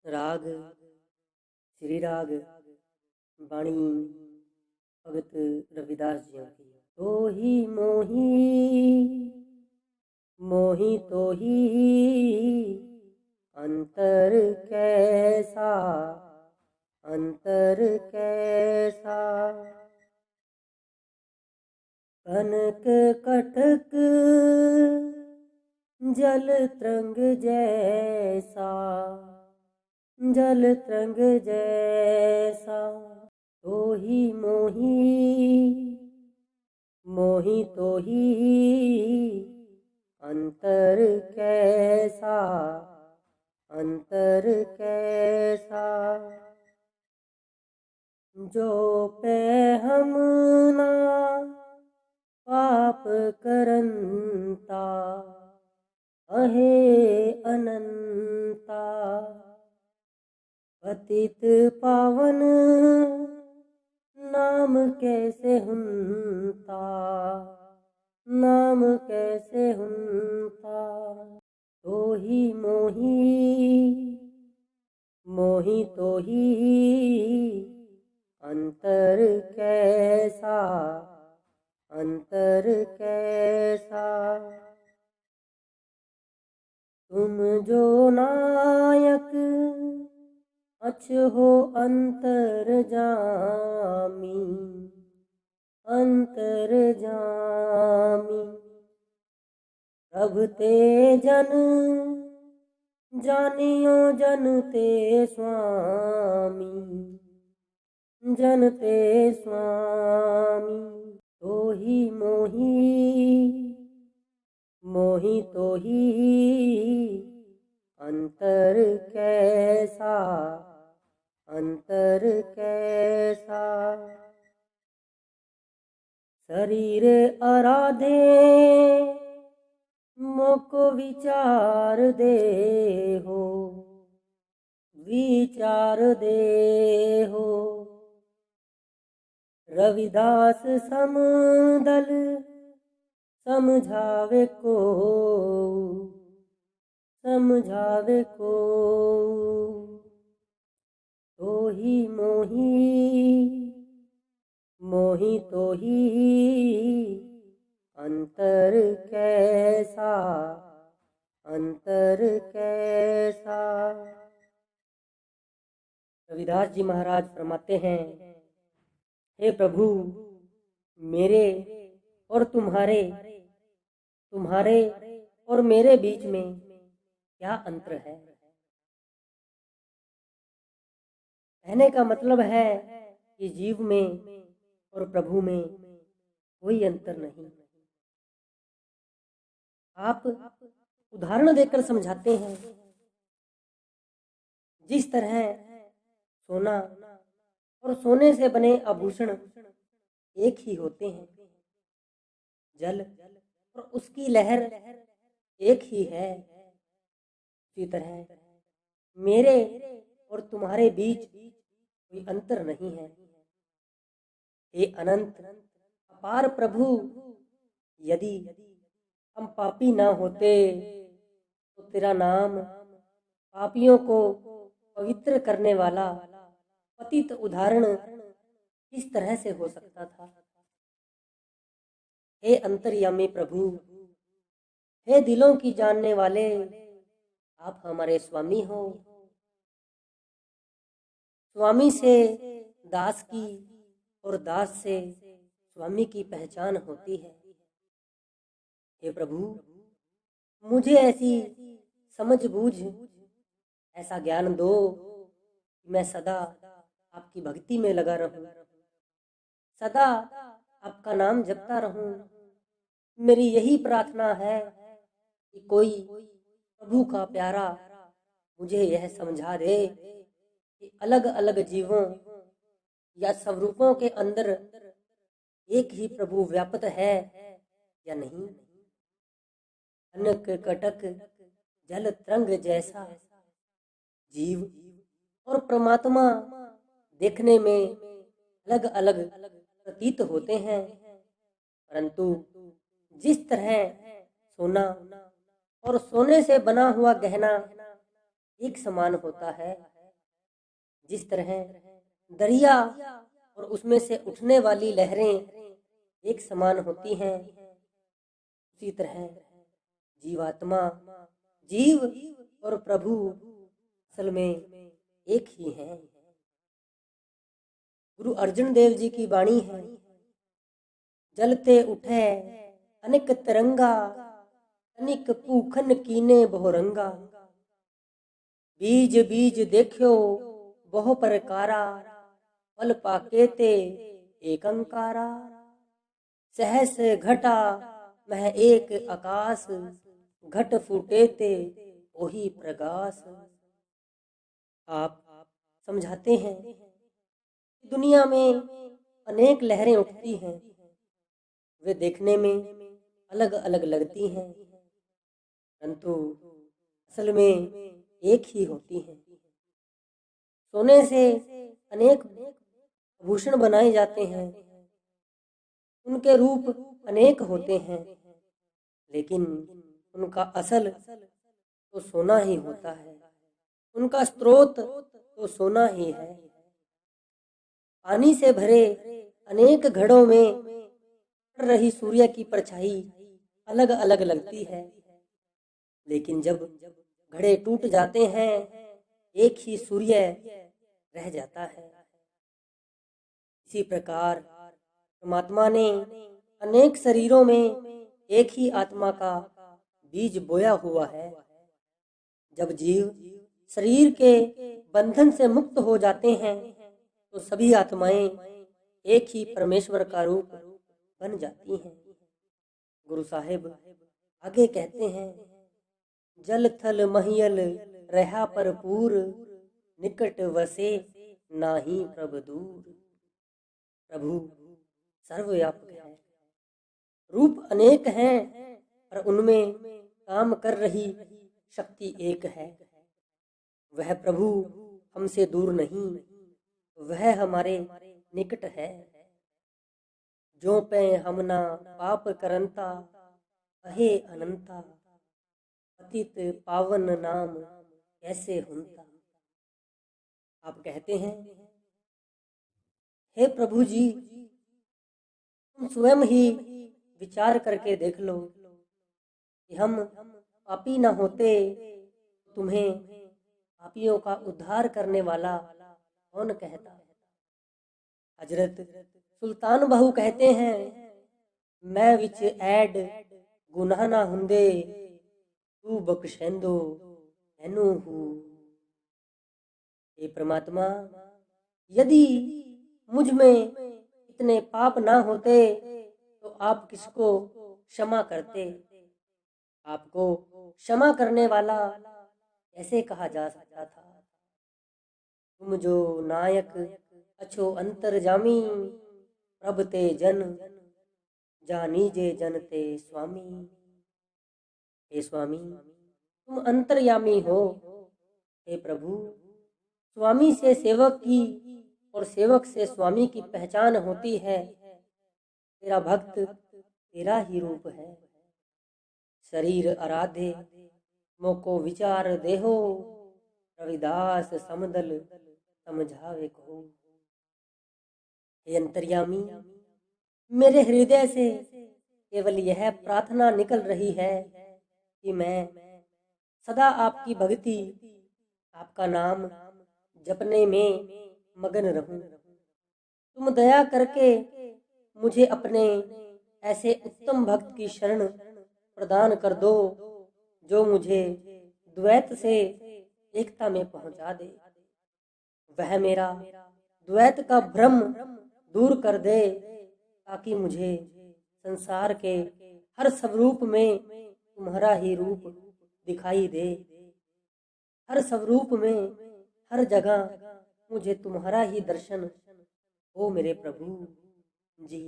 राग श्री राग बाणी भगत रविदास जी की। तो ही मोही मोही तो ही अंतर कैसा अंतर कैसा। कनक कटक जल तरंग जैसा जल तरंग जैसा। तो ही मोही मोही तो ही अंतर कैसा अंतर कैसा। जो पे हम ना पाप करंता अहे अनंता। पतित पावन नाम कैसे हुनता नाम कैसे हुनता। तो ही मोही मोही तो ही अंतर कैसा अंतर कैसा। तुम जो नायक अछ हो अंतर जामी अंतर जामी। प्रभ ते जन जानियो जन ते स्वामी जन ते स्वामी। तो ही मोही मोही तो ही अंतर कैसा अंतर कैसा। शरीर आराधे मोको विचार दे हो विचार दे हो। रविदास समदल समझावे को समझावे को। तो ही मोही मोही तो ही अंतर कैसा अंतर कैसा। रविदास जी महाराज फरमाते हैं, हे प्रभु, मेरे और तुम्हारे तुम्हारे और मेरे बीच में क्या अंतर है। कहने का मतलब है कि जीव में और प्रभु में कोई अंतर नहीं। आप उदाहरण देकर समझाते हैं। जिस तरह सोना और सोने से बने आभूषण एक ही होते हैं, जल और उसकी लहर एक ही है, इसी तरह मेरे और तुम्हारे बीच कोई अंतर नहीं है। हे अनंत अपार प्रभु, यदि हम पापी ना होते तो तेरा नाम पापियों को पवित्र करने वाला पतित उदाहरण किस तरह से हो सकता था। हे अंतर्यामी प्रभु, हे दिलों की जानने वाले, आप हमारे स्वामी हो। स्वामी से दास की और दास से स्वामी की पहचान होती है। हे प्रभु, मुझे ऐसी समझ बूझ ऐसा ज्ञान दो कि मैं सदा आपकी भक्ति में लगा रहूं, सदा आपका नाम जपता रहूं। मेरी यही प्रार्थना है कि कोई प्रभु का प्यारा मुझे यह समझा दे कि अलग अलग जीवों या स्वरूपों के अंदर एक ही प्रभु व्याप्त है या नहीं। कनक कटक जल तरंग जैसा जीव और परमात्मा देखने में अलग अलग प्रतीत होते हैं, परंतु जिस तरह सोना और सोने से बना हुआ गहना एक समान होता है। जिस तरह दरिया और उसमें से उठने वाली लहरें एक समान होती हैं, उसी तरह जीवात्मा, जीव और प्रभु असल में एक ही हैं। गुरु अर्जुन देव जी की वाणी है, जलते उठे अनेक तरंगा, तनिक पूखन कीने बहुरंगा। बीज बीज देखो बहु प्रकारा, फल पाके ते एकंकारा। सहस घटा मह एक आकाश, घट फूटे ते ओही प्रकाश। आप समझाते हैं दुनिया में अनेक लहरें उठती हैं, वे देखने में अलग अलग लगती हैं, परंतु असल में एक ही होती हैं। सोने से अनेक आभूषण बनाए जाते हैं, उनके रूप अनेक होते हैं, लेकिन उनका असल तो सोना ही होता है, उनका स्रोत तो सोना ही है। पानी से भरे अनेक घड़ों में पड़ रही सूर्य की परछाई अलग अलग लगती है, लेकिन जब घड़े टूट जाते हैं एक ही सूर्य रह जाता है। इसी प्रकार परमात्मा ने अनेक शरीरों में एक ही आत्मा का बीज बोया हुआ है। जब जीव शरीर के बंधन से मुक्त हो जाते हैं तो सभी आत्माएं एक ही परमेश्वर का रूप बन जाती हैं। गुरु साहिब आगे कहते हैं, जल थल महियल रहा परपूर, निकट वसे नाही प्रभु दूर। प्रभु सर्वव्यापक है, रूप अनेक हैं, पर उनमें काम कर रही शक्ति एक है। वह प्रभु हमसे दूर नहीं, वह हमारे निकट है। जो पे हमना पाप करंता, अहे अनंता, पतित पावन नाम कैसे हुनता। आप कहते हैं, हे प्रभु जी, तुम स्वयं ही विचार करके देख लो कि हम पापी न होते, तुम्हें पापियों का उद्धार करने वाला कौन कहता। हजरत सुल्तान बहू कहते हैं, मैं विच ऐड गुनाह ना हुंदे, तू बख्शेंदो एनू हूँ। हे परमात्मा, यदि मुझ में इतने पाप ना होते तो आप किसको क्षमा करते। आपको क्षमा करने वाला कैसे कहा जा सकता था। तुम जो नायक अच्छो अंतर्जामी, प्रभ ते जन जानीजे जन ते स्वामी। हे स्वामी, तुम अंतर्यामी हो। हे प्रभु, स्वामी से सेवक की और सेवक से स्वामी की पहचान होती है। तेरा भक्त तेरा ही रूप है। शरीर आराधे मोको विचार देहो, रविदास समदल समझावे को। हे अंतर्यामी, मेरे हृदय से केवल यह प्रार्थना निकल रही है कि मैं सदा आपकी भक्ति, आपका नाम जपने में मगन रहूं। तुम दया करके मुझे अपने ऐसे उत्तम भक्त की शरण प्रदान कर दो जो मुझे द्वैत से एकता में पहुंचा दे। वह मेरा द्वैत का भ्रम दूर कर दे, ताकि मुझे संसार के हर स्वरूप में तुम्हारा ही रूप दिखाई दे। हर स्वरूप में हर जगह मुझे तुम्हारा ही दर्शन हो मेरे प्रभु जी।